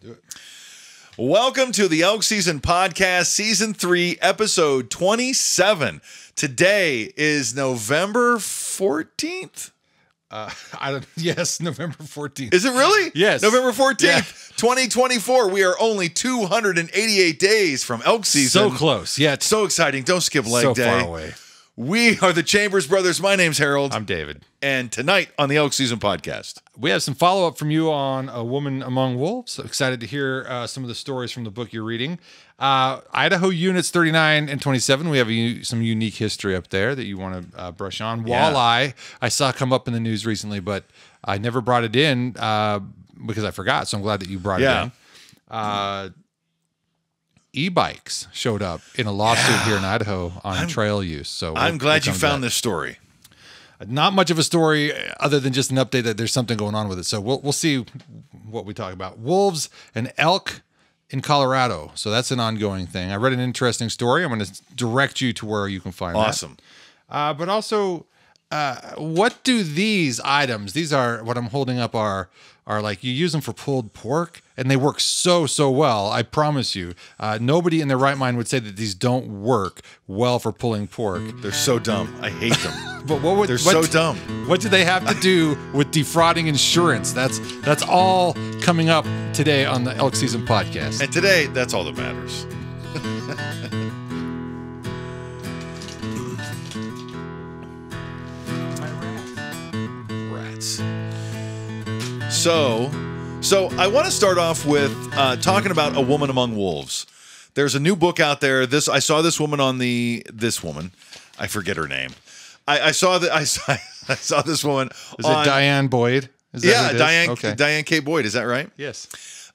Do it. Welcome to the Elk Season Podcast, Season 3, Episode 27. Today is November 14th. Yes, November 14th. Is it really? Yes. November 14th, Yeah. 2024. We are only 288 days from Elk Season. So close. Yeah, it's So exciting. Don't skip leg so day. far away. We are the Chambers Brothers. My name's Harold. I'm David. And tonight on the Elk Season Podcast. We have some follow-up from you on A Woman Among Wolves. So excited to hear some of the stories from the book you're reading. Idaho Units 39 and 27. We have some unique history up there that you want to brush on. Yeah. Walleye, I saw come up in the news recently, but I never brought it in because I forgot. So I'm glad that you brought it in. E-bikes showed up in a lawsuit here in Idaho on trail use. So I'm glad you found this story. Not much of a story other than just an update that there's something going on with it. So we'll see what we talk about. Wolves and elk in Colorado. So that's an ongoing thing. I read an interesting story. I'm going to direct you to where you can find Awesome. that. But also, what do these items, these are what I'm holding up are like you use them for pulled pork and they work so well. I promise you, nobody in their right mind would say that these don't work well for pulling pork. They're so dumb. I hate them. But They're so dumb. What do they have to do with defrauding insurance? That's all coming up today on the Elk Season Podcast. And today, that's all that matters. Rats. So I want to start off with talking about A Woman Among Wolves. There's a new book out there. I saw this woman on this woman. I forget her name. I saw this woman. Is it Diane Boyd? Is that who it is? Diane. Okay. Diane K. Boyd. Is that right? Yes.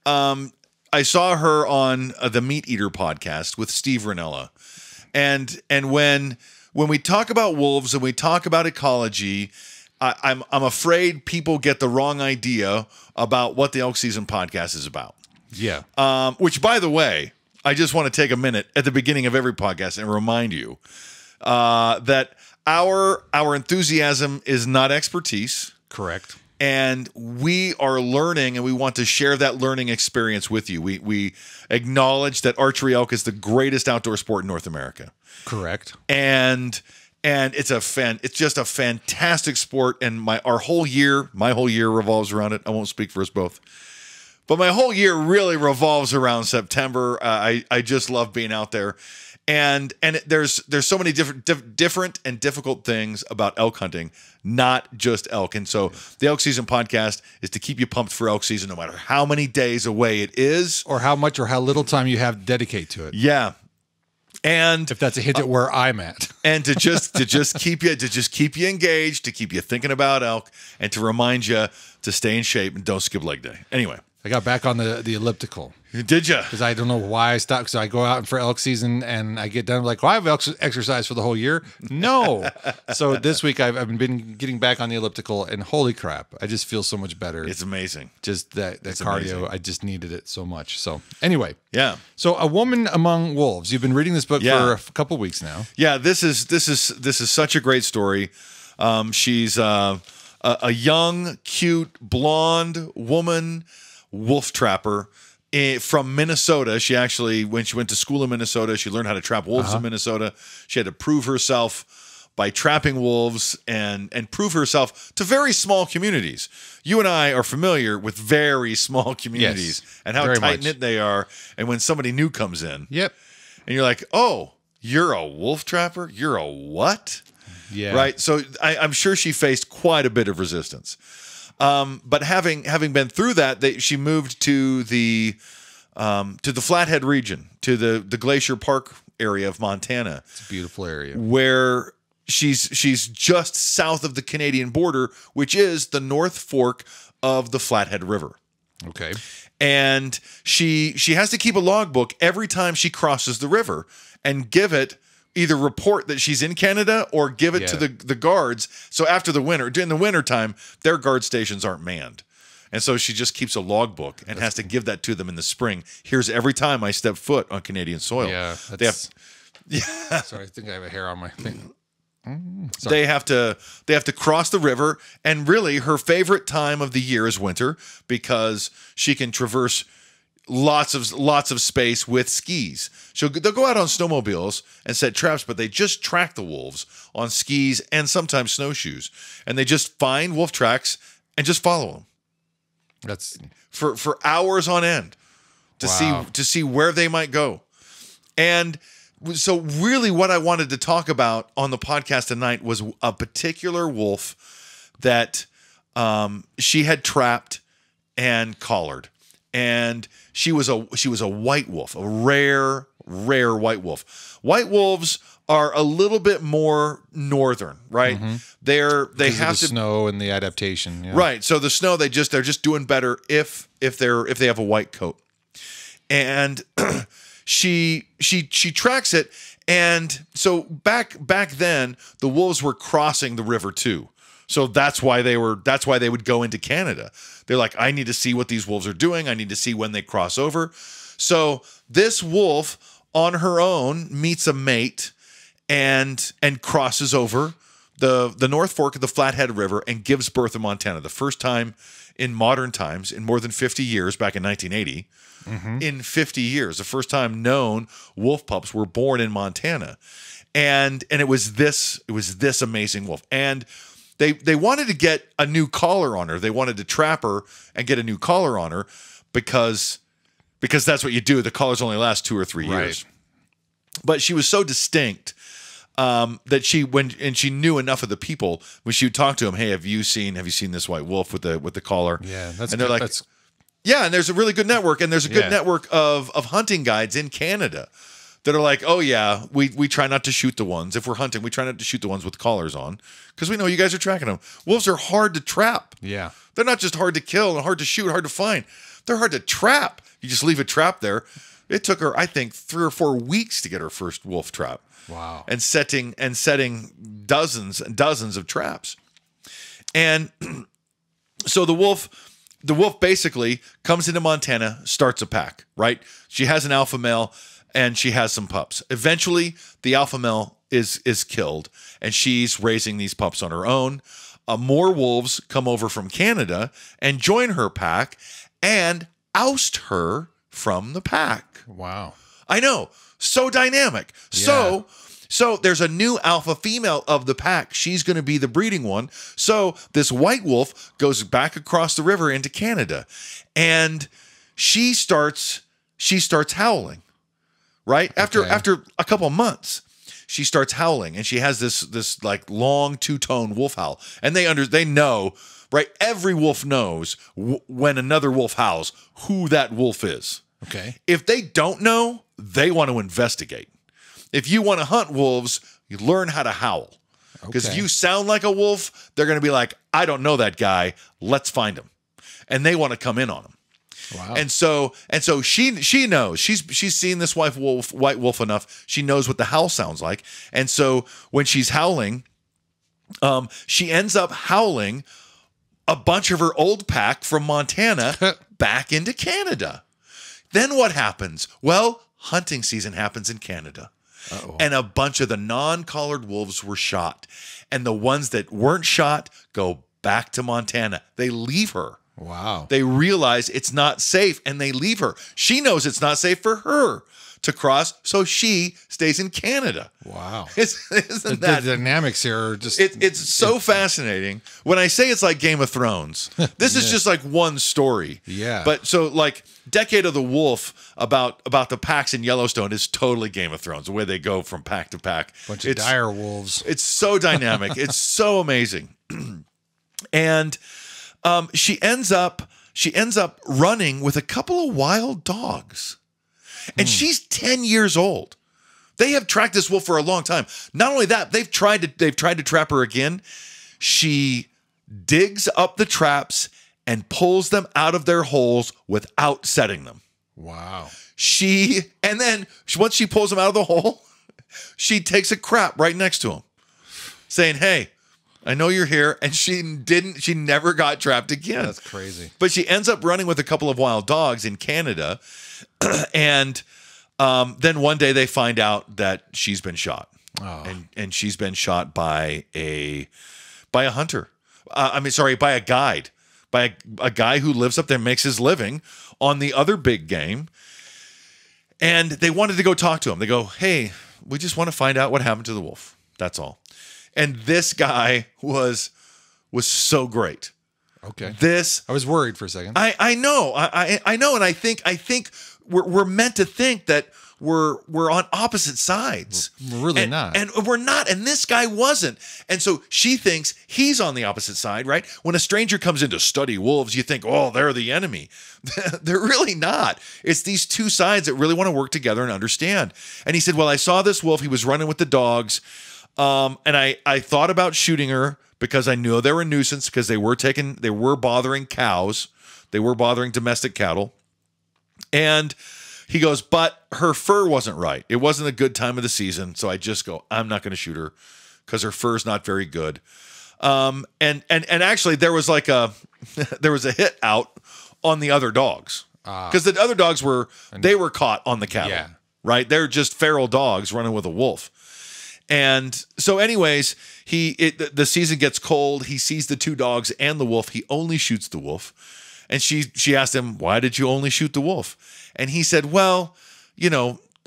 I saw her on the Meat Eater podcast with Steve Ranella, and when we talk about wolves and we talk about ecology, I'm afraid people get the wrong idea about what the Elk Season Podcast is about. Yeah. Which, by the way, I just want to take a minute at the beginning of every podcast and remind you that our enthusiasm is not expertise. Correct. And we are learning, and we want to share that learning experience with you. We acknowledge that archery elk is the greatest outdoor sport in North America. Correct. And it's just a fantastic sport. And my whole year revolves around it. I won't speak for us both, but my whole year really revolves around September. I just love being out there. And there's so many different and difficult things about elk hunting, not just elk. And so the Elk Season Podcast is to keep you pumped for elk season, no matter how many days away it is, or how much or how little time you have to dedicate to it. Yeah, and if that's a hint at where I'm at, and to just keep you engaged, to keep you thinking about elk, and to remind you to stay in shape and don't skip leg day. Anyway, I got back on the elliptical. Did you? Because I don't know why I stopped. So I go out for elk season and I get done. I'm like, well, I have exercise for the whole year. No. So this week I've been getting back on the elliptical, and holy crap, I just feel so much better. It's amazing. Just that cardio, amazing. I just needed it so much. So anyway, yeah. So A Woman Among Wolves. You've been reading this book Yeah. for a couple weeks now. Yeah, this is such a great story. She's a young, cute, blonde woman wolf trapper from Minnesota. She actually, when she went to school in Minnesota, she learned how to trap wolves in Minnesota. She had to prove herself by trapping wolves and prove herself to very small communities. You and I are familiar with very small communities and how tight-knit they are. And when somebody new comes in, Yep. and you're like, oh, you're a wolf trapper? You're a what? Yeah. Right? So I'm sure she faced quite a bit of resistance. But having been through that, she moved to the Flathead region, to the Glacier Park area of Montana. It's a beautiful area. Where she's just south of the Canadian border, which is the North Fork of the Flathead River. Okay. And she has to keep a logbook every time she crosses the river and give it, either report that she's in Canada or give it to the guards. So after the winter, during the winter time, their guard stations aren't manned. And so she just keeps a logbook and has to give that to them in the spring. Here's every time I step foot on Canadian soil. Yeah. Sorry, I think I have a hair on my thing. They have to cross the river, and really her favorite time of the year is winter because she can traverse lots of space with skis. So they'll go out on snowmobiles and set traps, but they just track the wolves on skis and sometimes snowshoes, and they just find wolf tracks and just follow them. That's for hours on end to see where they might go. And so really what I wanted to talk about on the podcast tonight was a particular wolf that she had trapped and collared. And she was a white wolf, a rare white wolf. White wolves are a little bit more northern, right? Mm-hmm. They have the snow and the adaptation, yeah. Right. So the snow, they're just doing better if they have a white coat. And she tracks it, and so back then the wolves were crossing the river too. So that's why they would go into Canada. They're like, I need to see what these wolves are doing. I need to see when they cross over. So this wolf on her own meets a mate and crosses over the North Fork of the Flathead River and gives birth in Montana. The first time in modern times, in more than 50 years, back in 1980, in 50 years, the first time known wolf pups were born in Montana. And it was this amazing wolf. And they wanted to get a new collar on her. They wanted to trap her and get a new collar on her because that's what you do. The collars only last 2 or 3 years. But she was so distinct that she knew enough of the people when she would talk to them. Hey, have you seen this white wolf with the collar? Yeah, and they're like, yeah. And there's a really good network, and there's a good network of hunting guides in Canada that are like, oh yeah, we try not to shoot the ones. If we're hunting, we try not to shoot the ones with collars on because we know you guys are tracking them. Wolves are hard to trap. Yeah. They're not just hard to kill and hard to shoot, hard to find. They're hard to trap. You just leave a trap there. It took her, I think, 3 or 4 weeks to get her first wolf trap. Wow. And setting dozens and dozens of traps. And so the wolf basically comes into Montana, starts a pack, right? She has an alpha male and she has some pups. Eventually, the alpha male is killed, and she's raising these pups on her own. More wolves come over from Canada and join her pack and oust her from the pack. Wow. I know. So dynamic. Yeah. So there's a new alpha female of the pack. She's going to be the breeding one. So this white wolf goes back across the river into Canada, and she starts howling. Right? After a couple of months, she starts howling, and she has this like long 2-tone wolf howl. And they know, right? Every wolf knows when another wolf howls who that wolf is. Okay. If they don't know, they want to investigate. If you want to hunt wolves, you learn how to howl. Because if you sound like a wolf, they're going to be like, I don't know that guy. Let's find him. And they want to come in on him. Wow. And so she knows. She's seen this white wolf enough. She knows what the howl sounds like. And so when she's howling, she ends up howling a bunch of her old pack from Montana back into Canada. Then what happens? Well, hunting season happens in Canada. Uh-oh. And a bunch of the non-collared wolves were shot. And the ones that weren't shot go back to Montana. They leave her. Wow. They realize it's not safe, and they leave her. She knows it's not safe for her to cross, so she stays in Canada. Wow. Isn't that the dynamics here are just it's so fascinating. When I say it's like Game of Thrones, this is just like one story. Yeah. But so like Decade of the Wolf about the packs in Yellowstone is totally Game of Thrones, the way they go from pack to pack. Bunch of dire wolves. It's so dynamic. It's so amazing. And she ends up running with a couple of wild dogs. And she's 10 years old. They have tracked this wolf for a long time. Not only that, they've tried to trap her again. She digs up the traps and pulls them out of their holes without setting them. Wow. And then once she pulls them out of the hole, she takes a crap right next to him, saying, "Hey, I know you're here." And she never got trapped again. That's crazy. But she ends up running with a couple of wild dogs in Canada. And then one day they find out that she's been shot. Oh. And she's been shot by a hunter. By a guide. by a guy who lives up there, makes his living on the other big game. And they wanted to go talk to him. They go, hey, we just want to find out what happened to the wolf. That's all. And this guy was so great. Okay. I was worried for a second. I know. I know. And I think we're meant to think that we're on opposite sides. We're really not. And we're not. And this guy wasn't. And so she thinks he's on the opposite side, right? When a stranger comes in to study wolves, you think, oh, they're the enemy. They're really not. It's these two sides that really want to work together and understand. And he said, well, I saw this wolf. He was running with the dogs. And I thought about shooting her because I knew they were a nuisance because they were bothering cows. They were bothering domestic cattle. And he goes, but her fur wasn't right. It wasn't a good time of the season. So I just go, I'm not going to shoot her because her fur's not very good. And actually there was like there was a hit out on the other dogs because the other dogs were caught on the cattle, right? They're just feral dogs running with a wolf. And so anyways, the season gets cold. He sees the two dogs and the wolf. He only shoots the wolf. And she asked him, why did you only shoot the wolf? And he said, well,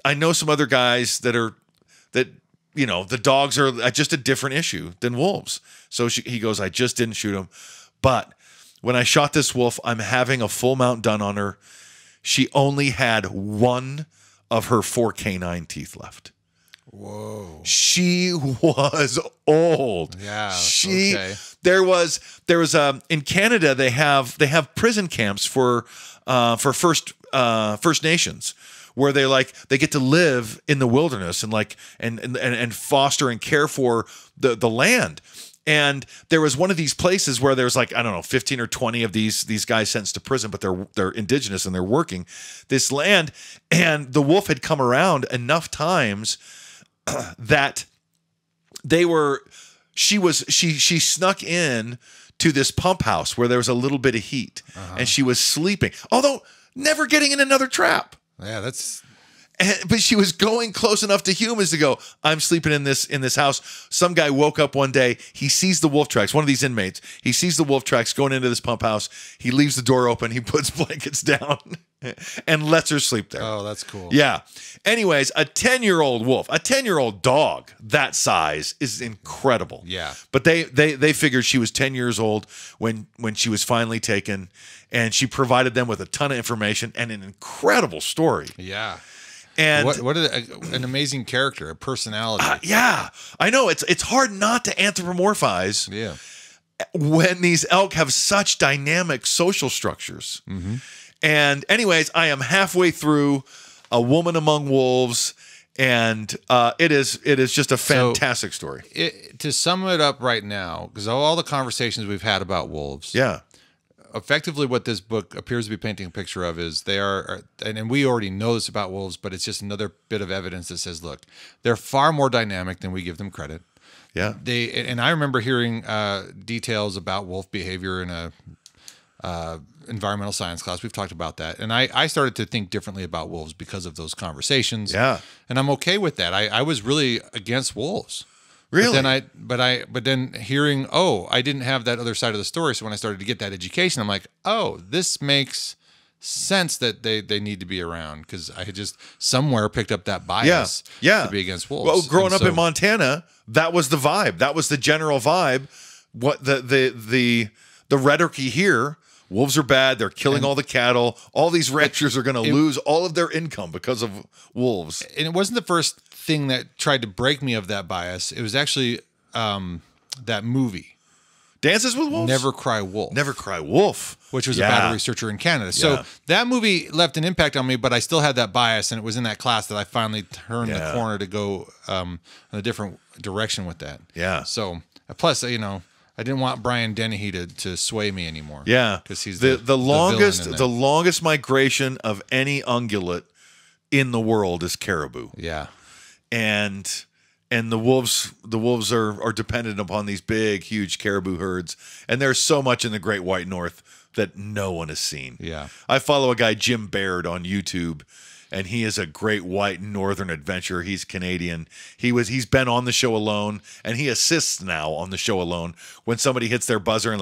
I know some other guys that the dogs are just a different issue than wolves. So he goes, I just didn't shoot him. But when I shot this wolf, I'm having a full mount done on her. She only had one of her 4 canine teeth left. Whoa. She was old. Yeah. There was in Canada they have prison camps for First Nations where they get to live in the wilderness and foster and care for the land. And there was one of these places where there's 15 or 20 of these guys sentenced to prison, but they're indigenous and they're working this land. And the wolf had come around enough times that she snuck in to this pump house where there was a little bit of heat and she was sleeping, although never getting in another trap. Yeah, but she was going close enough to humans to go, I'm sleeping in this house. Some guy woke up one day. He sees the wolf tracks, one of these inmates. He sees the wolf tracks going into this pump house. He leaves the door open. He puts blankets down and lets her sleep there. Oh, that's cool. Yeah. Anyways, a 10-year-old wolf, a 10-year-old dog that size is incredible. Yeah. But they figured she was 10 years old when she was finally taken, and she provided them with a ton of information and an incredible story. Yeah. And what an amazing character, a personality. Yeah, I know it's hard not to anthropomorphize. Yeah. When these elk have such dynamic social structures. Mm-hmm. And anyways, I am halfway through A Woman Among Wolves, and it is just a fantastic story. To sum it up right now, because of all the conversations we've had about wolves, effectively what this book appears to be painting a picture of is they are, and we already know this about wolves, but it's just another bit of evidence that says, look, they're far more dynamic than we give them credit. Yeah. And I remember hearing details about wolf behavior in a environmental science class. We've talked about that. And I started to think differently about wolves because of those conversations. Yeah. And I'm okay with that. I was really against wolves. Really? But then hearing, I didn't have that other side of the story. So when I started to get that education, I'm like, this makes sense that they need to be around, because I had just somewhere picked up that bias to be against wolves. Well, growing up in Montana, that was the vibe. That was the general vibe. What the rhetoric you hear, wolves are bad. They're killing all the cattle. All these ranchers are going to lose all of their income because of wolves. And it wasn't the first thing that tried to break me of that bias. It was actually that movie, Dances with Wolves? Never Cry Wolf. Never Cry Wolf. Which was about a researcher in Canada. So that movie left an impact on me, but I still had that bias, and it was in that class that I finally turned the corner to go in a different direction with that. Yeah. So, plus, I didn't want Brian Dennehy to sway me anymore. Yeah. Because he's the longest migration of any ungulate in the world is caribou. Yeah. And the wolves are dependent upon these big, huge caribou herds. And there's so much in the Great White North that no one has seen. Yeah. I follow a guy, Jim Baird, on YouTube, and he is a great white northern adventurer. He's Canadian. He's been on the show Alone, and he assists now on the show Alone when somebody hits their buzzer and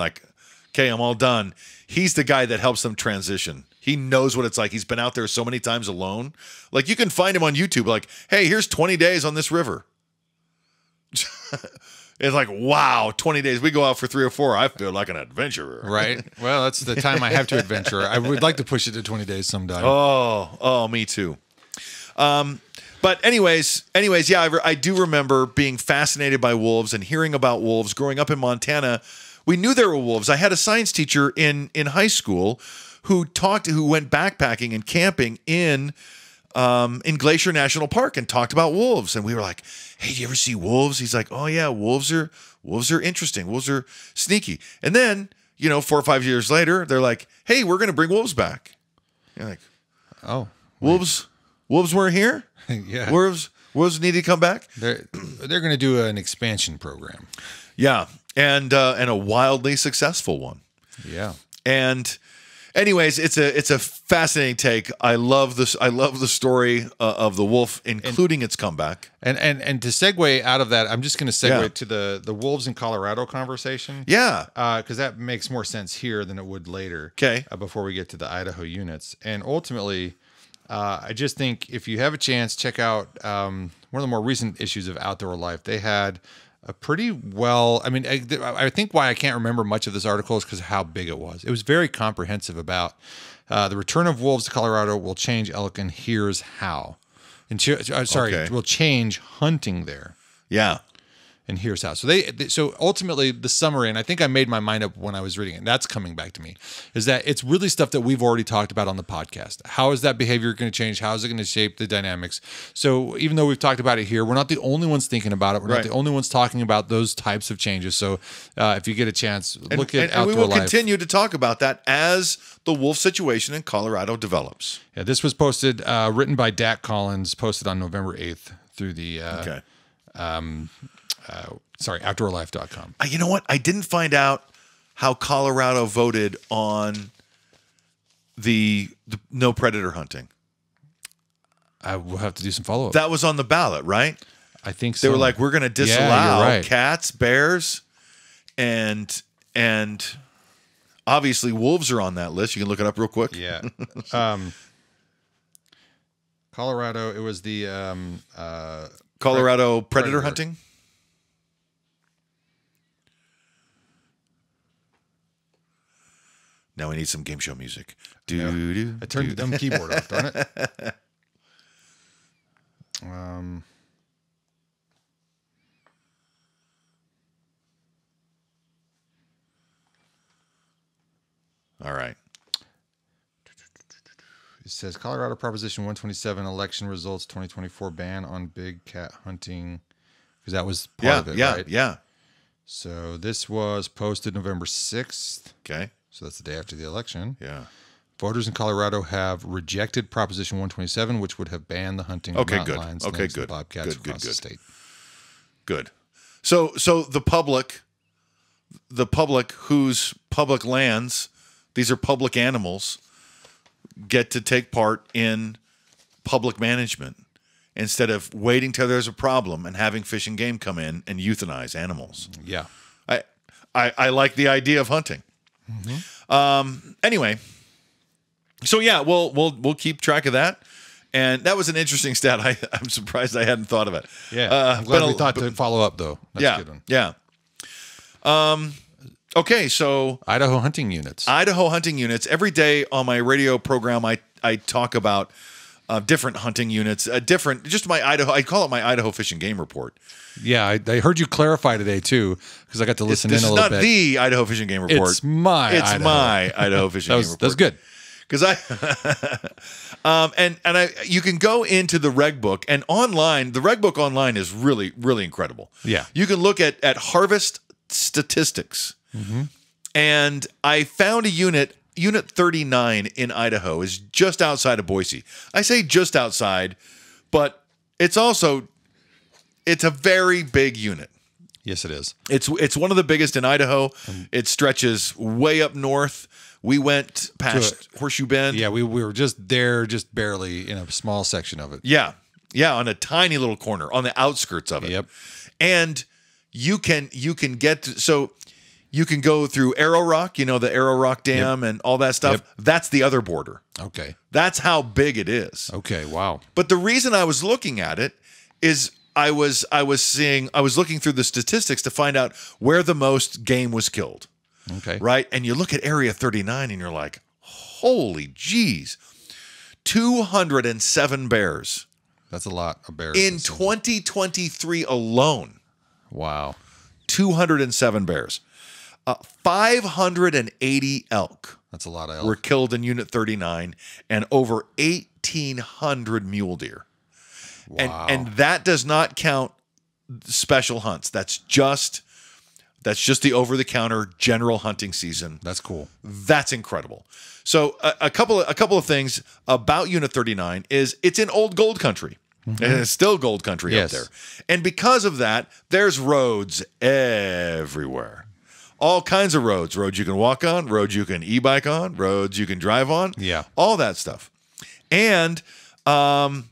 Okay, I'm all done. He's the guy that helps them transition. He knows what it's like. He's been out there so many times alone. Like, you can find him on YouTube. Like, hey, here's 20 days on this river. It's like, wow, 20 days. We go out for 3 or 4. I feel like an adventurer. Right. Well, that's the time I have to adventure. I would like to push it to 20 days sometime. Oh, me too. But anyways, yeah, I do remember being fascinated by wolves and hearing about wolves. Growing up in Montana, we knew there were wolves. I had a science teacher in high school who went backpacking and camping in Glacier National Park and talked about wolves. And we were like, hey, do you ever see wolves? He's like, oh yeah, wolves are interesting. Wolves are sneaky. And then, 4 or 5 years later, they're like, hey, we're going to bring wolves back. You're like, oh, wolves weren't here? Yeah. Wolves need to come back? They're going to do an expansion program. Yeah. And a wildly successful one. Yeah. And anyways, it's a fascinating take. I love this. I love the story of the wolf, including its comeback. And to segue out of that, I'm just going to segue to the wolves in Colorado conversation. Yeah, because that makes more sense here than it would later. Okay, before we get to the Idaho units, and ultimately, I just think if you have a chance, check out one of the more recent issues of Outdoor Life. They had a pretty well, I think why I can't remember much of this article is because of how big it was. It was very comprehensive about the return of wolves to Colorado will change elk, and here's how. And will change hunting there. Yeah. And here's how. So ultimately the summary, and I think I made my mind up when I was reading it, and that's coming back to me, is that it's really stuff that we've already talked about on the podcast. How is that behavior going to change? How is it going to shape the dynamics? So even though we've talked about it here, we're not the only ones thinking about it. We're not the only ones talking about those types of changes. So if you get a chance, look at Outdoor Life. And we will continue to talk about that as the wolf situation in Colorado develops. Yeah, this was posted, written by Dak Collins, posted on November 8th through the outdoorlife.com. You know what? I didn't find out how Colorado voted on the no predator hunting. I will have to do some follow-up. That was on the ballot, right? I think so. They were like, we're going to disallow cats, bears, and obviously wolves are on that list. You can look it up real quick. Yeah. Colorado, it was the Colorado predator hunting. Now we need some game show music. I turned the dumb keyboard off, darn it. All right. It says Colorado Proposition 127 election results 2024 ban on big cat hunting, because that was part of it, right? Yeah. So this was posted November 6th. Okay. So that's the day after the election. Yeah. Voters in Colorado have rejected Proposition 127, which would have banned the hunting of mountain lions, lynx, and bobcats across the state. Good. So the public whose public lands, these are public animals, get to take part in public management instead of waiting till there's a problem and having Fish and Game come in and euthanize animals. Yeah. I like the idea of hunting. Mm-hmm. Anyway, so yeah, we'll keep track of that. And that was an interesting stat. I'm surprised I hadn't thought of it. Yeah. I'm glad we thought to follow up though. That's a good one. Yeah. Okay, so Idaho hunting units. Every day on my radio program, I talk about different hunting units, just my Idaho. I call it my Idaho Fish and Game Report. Yeah, I heard you clarify today too, because I got to listen in a little bit. This is not the Idaho Fish and Game Report. It's my Idaho Fish and Game Report. That's good. Because you can go into the reg book and online. The reg book online is really, really incredible. Yeah, you can look at harvest statistics. Mm-hmm. And I found a unit 39 in Idaho is just outside of Boise. I say just outside, but it's a very big unit. Yes, it is. It's one of the biggest in Idaho. It stretches way up north. We went past Horseshoe Bend. Yeah, we were just there, just barely in a small section of it. Yeah, on a tiny little corner on the outskirts of it. Yep. And you can get You can go through Arrow Rock, the Arrow Rock Dam and all that stuff. Yep. That's the other border. Okay. That's how big it is. Okay. Wow. But the reason I was looking at it is I was looking through the statistics to find out where the most game was killed. Okay. Right? And you look at Area 39 and you're like, holy geez. 207 bears. That's a lot of bears. In 2023 alone. Wow. 207 bears. 580 elk. That's a lot of elk. Were killed in Unit 39 and over 1,800 mule deer. Wow. And that does not count special hunts. That's just the over-the-counter general hunting season. That's cool. That's incredible. So a couple of things about Unit 39 is it's in old gold country. And it's still gold country up there. And because of that, there's roads everywhere. All kinds of roads. Roads you can walk on, roads you can e-bike on, roads you can drive on. Yeah. All that stuff. And and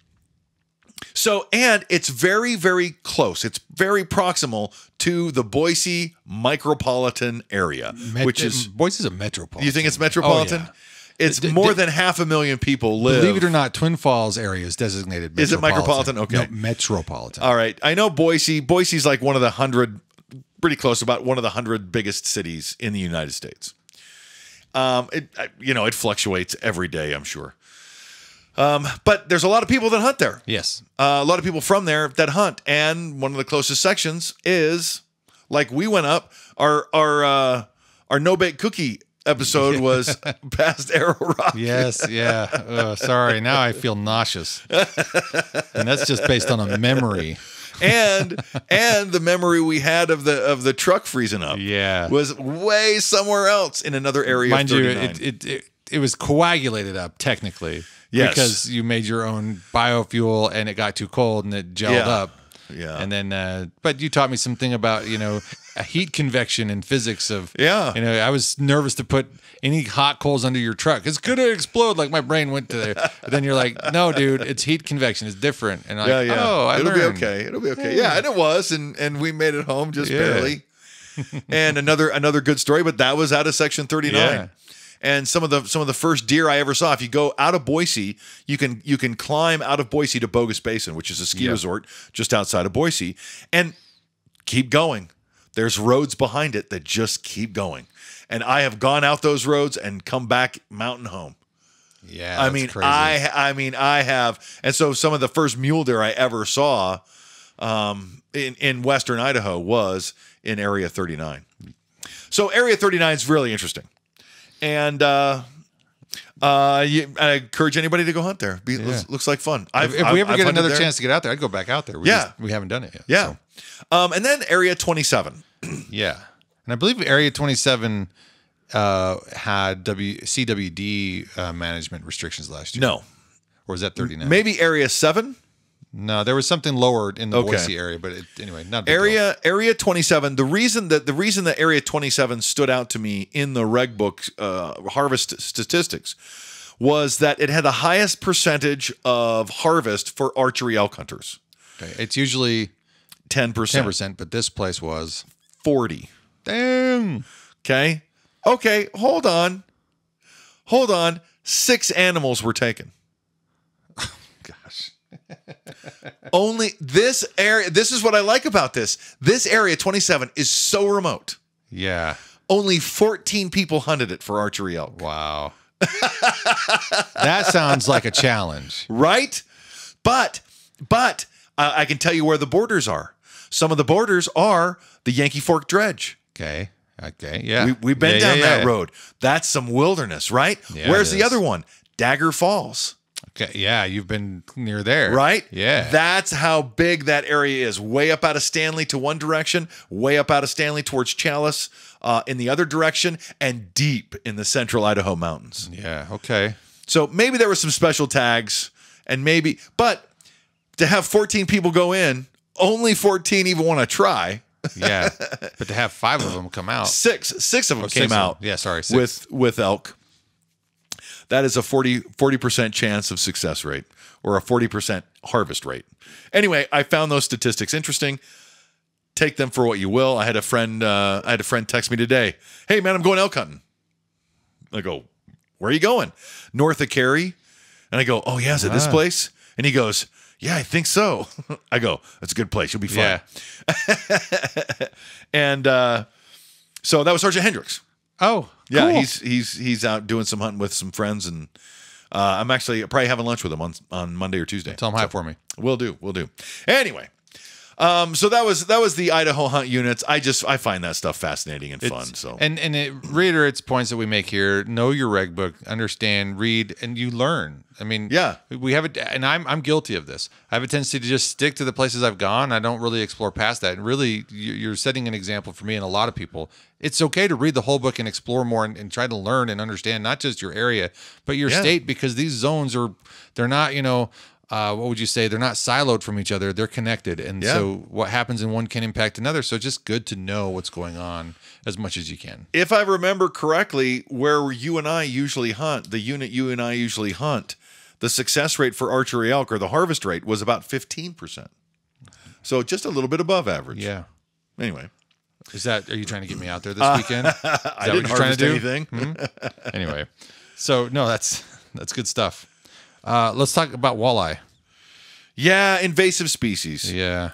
it's very, very close. It's very proximal to the Boise micropolitan area, which is Boise's a metropolitan. You think it's metropolitan? Oh, yeah. It's more than 500,000 people live. Believe it or not, Twin Falls area is designated metropolitan. Is it micropolitan? Okay. No, metropolitan. All right. I know Boise. Boise's like one of the 100, pretty close, about one of the 100 biggest cities in the United States. It fluctuates every day, I'm sure. But there's a lot of people that hunt there. Yes. A lot of people from there that hunt. And one of the closest sections is, like we went up, our no-bake cookie episode was past Arrow Rock. Yes, yeah. Sorry, now I feel nauseous. And that's just based on a memory. And the memory we had of the truck freezing up was way somewhere else in another area. Mind of you, 39. it was coagulated up technically. Yes. Because you made your own biofuel and it got too cold and it gelled up. Yeah. And then, but you taught me something about, a heat convection and physics of, I was nervous to put any hot coals under your truck. It's going to explode. Like my brain went to there. But then you're like, no, dude, it's heat convection. It's different. And I'm like, It'll be okay. It'll be okay. Yeah. And it was. And we made it home just barely. And another good story, but that was out of Section 39. Yeah. And some of the first deer I ever saw. If you go out of Boise, you can climb out of Boise to Bogus Basin, which is a ski resort just outside of Boise, and keep going. There's roads behind it that just keep going. And I have gone out those roads and come back mountain home. Yeah, I mean, crazy. I have. And so some of the first mule deer I ever saw in western Idaho was in Area 39. So Area 39 is really interesting. And I encourage anybody to go hunt there. Looks like fun. If we ever get another chance to get out there, I'd go back out there. We haven't done it yet. Yeah. So. And then Area 27. Yeah. And I believe Area 27 had CWD management restrictions last year. No. Or was that 39? Maybe Area 7? No, there was something lower in the Boise area, but anyway, not Area 27. The reason that Area 27 stood out to me in the reg book harvest statistics was that it had the highest percentage of harvest for archery elk hunters. Okay. It's usually 10%. 10%, but this place was 40. Damn. Okay. Hold on. 6 animals were taken. Gosh. Only this area. This is what I like about this. This Area 27 is so remote. Yeah. Only 14 people hunted it for archery elk. Wow. That sounds like a challenge. Right? But I can tell you where the borders are. Some of the borders are the Yankee Fork Dredge. Okay. Yeah. We've been down that road. That's some wilderness, right? Yeah, Where's the other one? Dagger Falls. Okay. Yeah. You've been near there. Right? Yeah. That's how big that area is. Way up out of Stanley to one direction, way up out of Stanley towards Chalice in the other direction, and deep in the central Idaho mountains. Yeah. Okay. So maybe there were some special tags, but to have 14 people go in, only 14 even want to try. Yeah. But to have 5 of them come out. Six of them came out. Yeah, sorry. 6. With elk. That is a 40% chance of success rate, or a 40% harvest rate. Anyway, I found those statistics interesting. take them for what you will. I had a friend text me today. Hey man, I'm going elk hunting. I go, where are you going? North of Cary. And I go, oh yeah, is it this place? And he goes, yeah, I think so. I go, that's a good place. You'll be fine. Yeah. And so that was Sergeant Hendricks. Oh, yeah, cool. he's out doing some hunting with some friends, and I'm actually probably having lunch with him on Monday or Tuesday. Tell him hi for me. We'll do. Anyway, so that was the Idaho hunt units. I find that stuff fascinating and fun. So and it reiterates points that we make here. Know your reg book, understand, read, and you learn. I mean, yeah, we have it, and I'm guilty of this. I have a tendency to just stick to the places I've gone. I don't really explore past that. And really, you're setting an example for me and a lot of people. It's okay to read the whole book and explore more and try to learn and understand not just your area, but your state, because these zones they're not, what would you say? They're not siloed from each other. They're connected. And so what happens in one can impact another. So it's just good to know what's going on as much as you can. If I remember correctly, where you and I usually hunt, the unit you and I usually hunt, the success rate for archery elk, or the harvest rate, was about 15%. So just a little bit above average. Yeah. Anyway. Are you trying to get me out there this weekend? Is that I didn't harvest anything. Mm-hmm. Anyway. So no, that's good stuff. Let's talk about walleye. Yeah, invasive species. Yeah.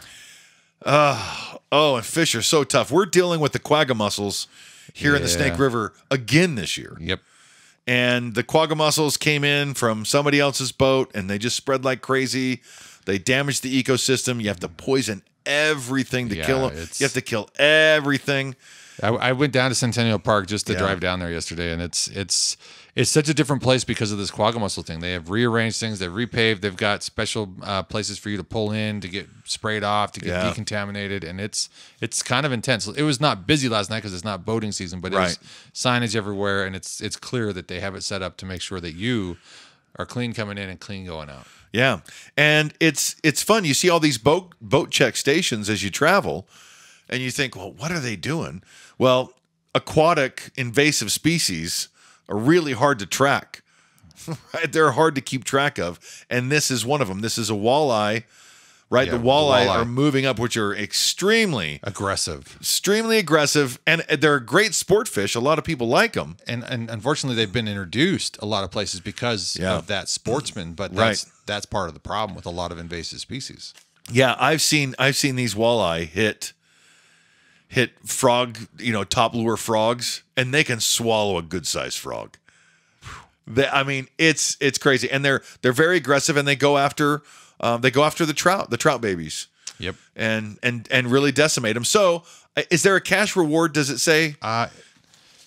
And fish are so tough. We're dealing with the quagga mussels here in the Snake River again this year. Yep. And the quagga mussels came in from somebody else's boat, and they just spread like crazy. They damaged the ecosystem. You have to poison everything to kill them. You have to kill everything. I went down to Centennial Park just to drive down there yesterday, and it's such a different place because of this quagga mussel thing. They have rearranged things, they've repaved, they've got special places for you to pull in to get sprayed off, to get decontaminated, and it's kind of intense. It was not busy last night because it's not boating season, but there's signage everywhere, and it's clear that they have it set up to make sure that you are clean coming in and clean going out. Yeah, and it's fun. You see all these boat check stations as you travel, and you think, well, what are they doing? Well, aquatic invasive species are really hard to track. Right? They're hard to keep track of, and this is one of them. This is a walleye, right? Yeah, the walleye are moving up, which are extremely aggressive, and they're a great sport fish. A lot of people like them, and unfortunately, they've been introduced a lot of places because of that sportsman. But that's part of the problem with a lot of invasive species. Yeah, I've seen these walleye hit frog, top lure frogs, and they can swallow a good sized frog. It's crazy, and they're very aggressive, and they go after the trout babies. Yep, and really decimate them. So, is there a cash reward? Does it say?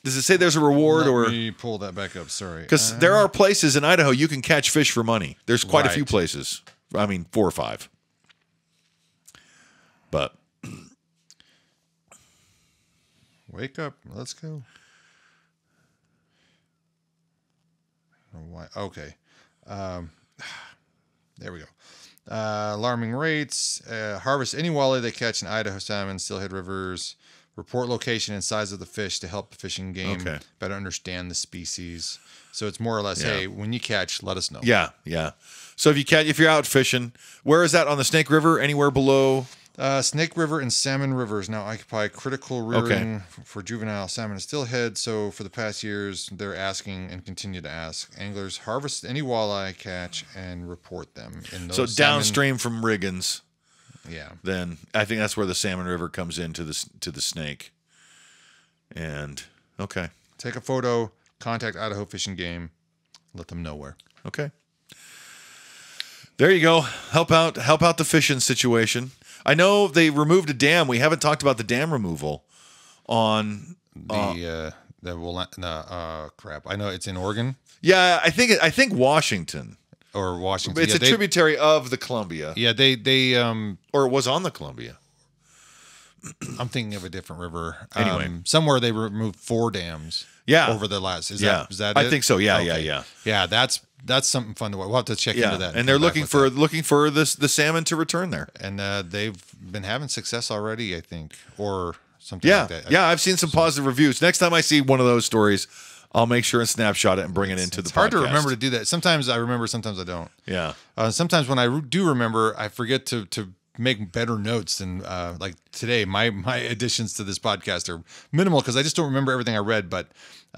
Does it say there's a reward? Let me pull that back up. Sorry, because there are places in Idaho you can catch fish for money. There's quite a few places. 4 or 5. But. Wake up. Let's go. Why? Okay. There we go. Alarming rates. Harvest any walleye they catch in Idaho salmon, steelhead rivers. Report location and size of the fish to help the fishing game better understand the species. So it's more or less, hey, when you catch, let us know. Yeah. So if you're out fishing, where is that on the Snake River? Anywhere below? Snake River and Salmon Rivers now occupy critical rearing for juvenile salmon and steelhead. So for the past years, they're asking and continue to ask anglers harvest any walleye catch and report them. In those so downstream from Riggins. Yeah. Then I think that's where the Salmon River comes into the Snake. And take a photo, contact Idaho Fish and Game, let them know where. Okay. There you go. Help out the fishing situation. I know they removed a dam. We haven't talked about the dam removal on crap. I know it's in Oregon. Yeah, I think Washington. Or Washington. It's a tributary of the Columbia. Yeah, they or it was on the Columbia. I'm thinking of a different river. Anyway, somewhere they removed 4 dams. Yeah. Over the last. Is that it? I think so. Yeah, okay. Yeah, that's something fun to watch. We'll have to check into that. And they're looking for the salmon to return there. And they've been having success already, I think, or something like that. Yeah, I've seen some positive reviews. Next time I see one of those stories, I'll make sure and snapshot it and bring it into the podcast. It's hard to remember to do that. Sometimes I remember, sometimes I don't. Yeah. Sometimes when I do remember, I forget to make better notes than like today. My additions to this podcast are minimal because I just don't remember everything I read. But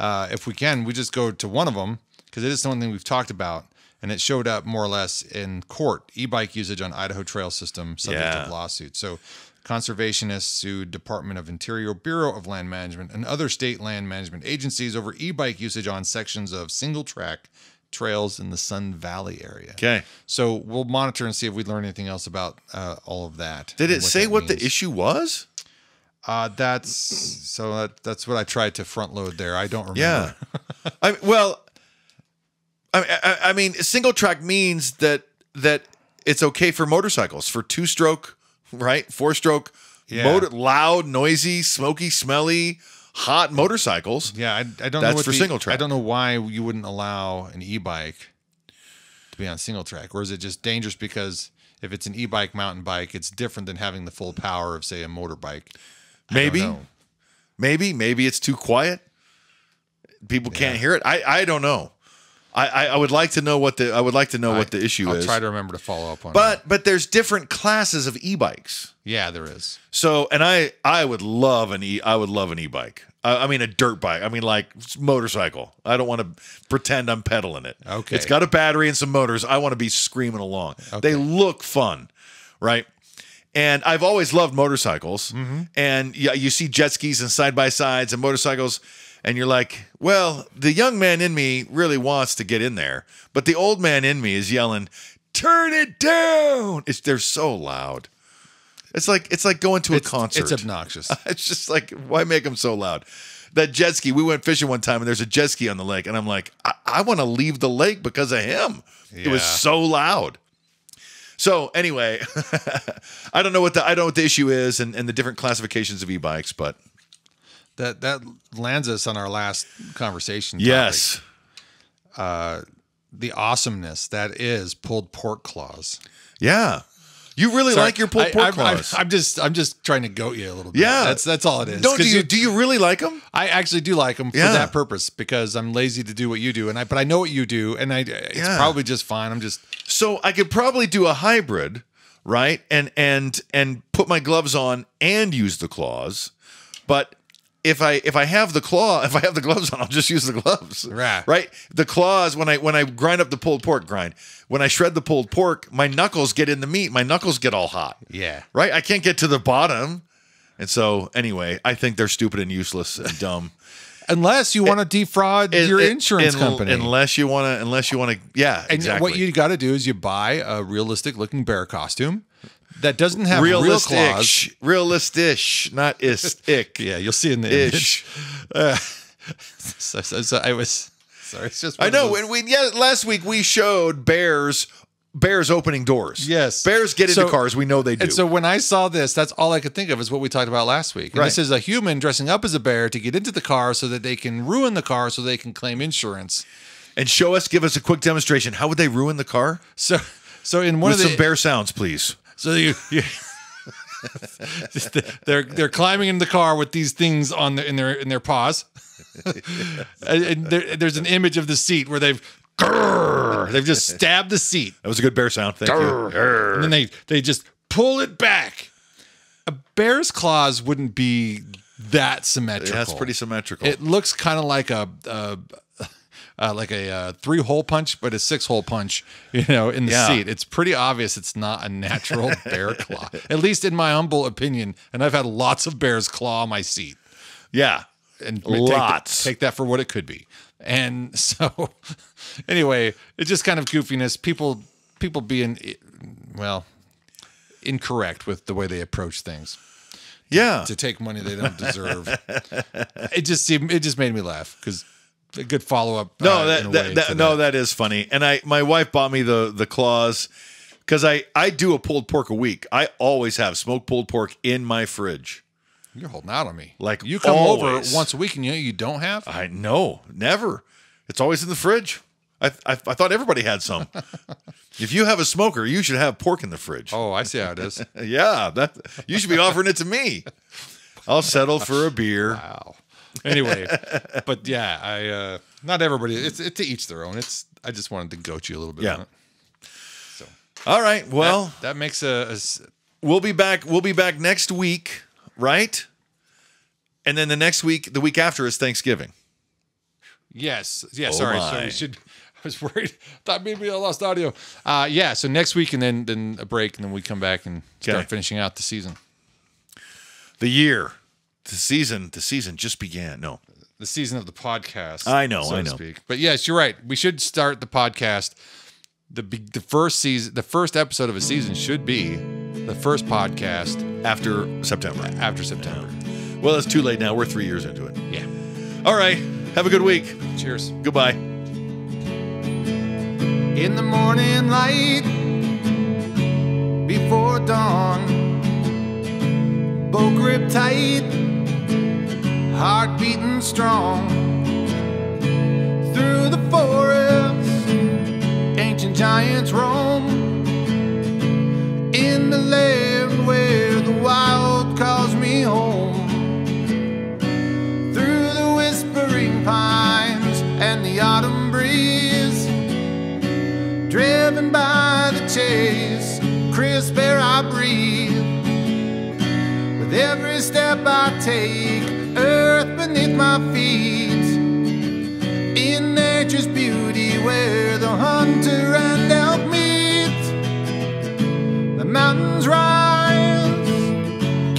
if we can, we just go to one of them because it is something we've talked about, and it showed up more or less in court. E-bike usage on Idaho trail system subject of lawsuit. So conservationists sued Department of Interior, Bureau of Land Management, and other state land management agencies over e-bike usage on sections of single track trails in the Sun Valley area. Okay. So we'll monitor and see if we learn anything else about all of that. Did it say what the issue was? That's what I tried to front load there. I don't remember. Yeah. I mean, single track means that it's okay for motorcycles, for 2-stroke, right? 4-stroke, loud, noisy, smoky, smelly, hot motorcycles. Yeah, I don't know. That's for single track. I don't know why you wouldn't allow an e-bike to be on single track, or is it just dangerous because if it's an e-bike, mountain bike, it's different than having the full power of, say, a motorbike? Maybe it's too quiet. People can't hear it. I don't know. I would like to know what the what the issue is. I'll try to remember to follow up on that. But there's different classes of e-bikes. Yeah, there is. So, and I would love an e-bike. I mean a dirt bike. I mean like motorcycle. I don't want to pretend I'm pedaling it. Okay. It's got a battery and some motors. I want to be screaming along. Okay. They look fun, right? And I've always loved motorcycles. Mm-hmm. And you see jet skis and side-by-sides and motorcycles, and you're like, well, the young man in me really wants to get in there, but the old man in me is yelling, "Turn it down!" They're so loud. It's like going to a concert. It's obnoxious. It's just like, why make them so loud? That jet ski, we went fishing one time, and there's a jet ski on the lake, and I'm like, I want to leave the lake because of him. Yeah. It was so loud. So anyway, I don't know what the issue is and the different classifications of e-bikes, but that lands us on our last conversation topic. Yes. The awesomeness that is pulled pork claws. Yeah. You really like your pulled pork claws. I'm just trying to goat you a little bit. Yeah. That's all it is. Do you really like them? I actually do like them for that purpose because I'm lazy to do what you do, but I know what you do, and it's probably just fine. So I could probably do a hybrid, right? And put my gloves on and use the claws, but if I have the gloves on, I'll just use the gloves. Right. The claws, when I grind up the pulled pork, when I shred the pulled pork, my knuckles get in the meat. My knuckles get all hot. Yeah. Right. I can't get to the bottom, and so anyway, I think they're stupid and useless and dumb. Unless you want to defraud your insurance company. Unless you want to, yeah. And exactly. what you got to do is you buy a realistic looking bear costume that doesn't have real claws. Realistic, not ick. Yeah, you'll see in the image. So I was sorry. It's just I know. Last week we showed bears opening doors. Yes, bears get into cars. We know they do. And so when I saw this, that's all I could think of is what we talked about last week. And this is a human dressing up as a bear to get into the car so that they can ruin the car so they can claim insurance. And give us a quick demonstration. How would they ruin the car? So in one with some bear sounds, please. So they're climbing in the car with these things in their paws, and there's an image of the seat where they've just stabbed the seat. That was a good bear sound. Thank you. And then they just pull it back. A bear's claws wouldn't be that symmetrical. Yeah, that's pretty symmetrical. It looks kind of like a 3-hole punch, but a 6-hole punch, in the seat. It's pretty obvious it's not a natural bear claw, at least in my humble opinion. And I've had lots of bear's claw on my seat. Yeah. And lots. Take that for what it could be. And so anyway, it's just kind of goofiness. People being, incorrect with the way they approach things. Yeah. To take money they don't deserve. It just made me laugh because a good follow-up. That is funny. And my wife bought me the claws because I do a pulled pork a week. I always have smoked pulled pork in my fridge. You're holding out on me. Like you come always. over once a week and you don't have? I know, never. It's always in the fridge. I thought everybody had some. If you have a smoker, you should have pork in the fridge. Oh, I see how it is. Yeah, you should be offering it to me. I'll settle for a beer. Wow. Anyway, but yeah, not everybody. It's to each their own. I just wanted to goat you a little bit on it. So, all right. Well, that makes we'll be back. We'll be back next week, right? And then the next week, the week after, is Thanksgiving. Yes. Yeah. Oh sorry. my. So we should. I was worried. Thought maybe I lost audio. Yeah. So next week, and then a break, and then we come back and start finishing out the season. The year, the season just began. No, the season of the podcast. I know. So to speak. But yes, you're right. We should start the podcast. The first season, the first episode of a season should be the first podcast after September. Yeah. Well, it's too late now. We're 3 years into it. Yeah. All right. Have a good week. Cheers. Goodbye. In the morning light, before dawn, bow grip tight, heart beating strong. Through the forest, ancient giants roam. In the land where the wild calls me home. Through the whispering pines and the autumn breeze, driven by the chase, crisp air I breathe. With every step I take, earth beneath my feet. In nature's beauty where the hunter and elk meet. The mountains rise,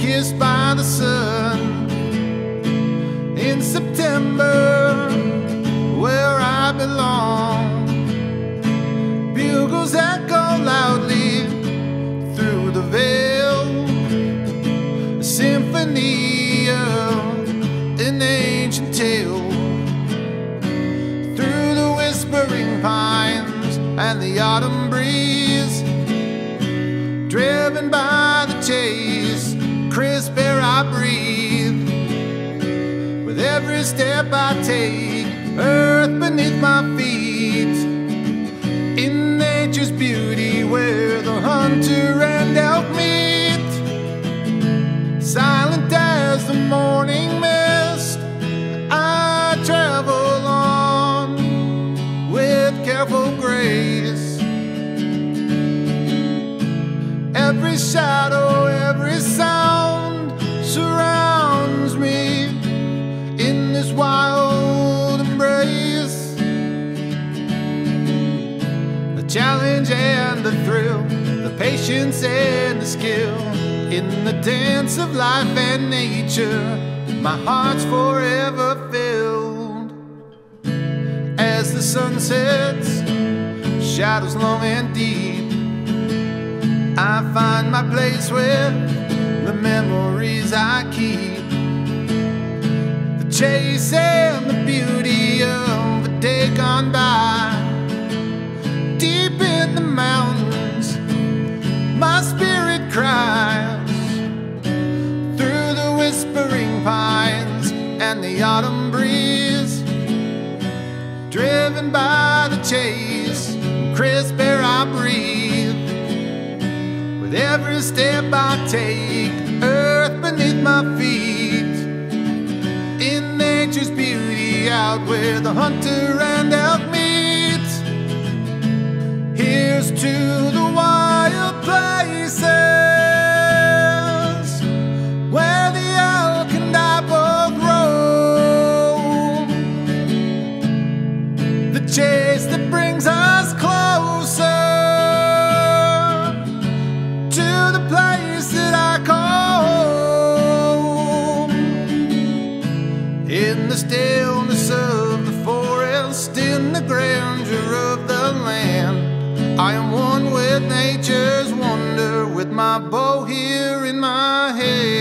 kissed by the sun. In September, where I belong. Bugles echo loudly through the veil. A symphony of an ancient tale. Through the whispering pines and the autumn breeze, driven by the chase, crisp air I breathe. With every step I take, earth beneath my feet. In nature's beauty where the hunter and elk meet. Silent as the morning mist, I travel on with careful grace. Every shadow, every sound surrounds me in this wild embrace. The challenge and the thrill, the patience and the skill. In the dance of life and nature, my heart's forever filled. As the sun sets, shadows long and deep, I find my place with the memories I keep. The chase and the beauty of a day gone by. Deep in the mountains, my spirit cries. Through the whispering pines and the autumn breeze, driven by the chase, crisp air I breathe. With every step I take, earth beneath my feet. In nature's beauty, out where the hunter and elk meet. Here's to the wild places where the elk and I both roam. The chase that brings us closer to the place that I call home. In the stillness of the forest, in the grandeur of the land, I am one with nature's wonder, with my bow here in my hand.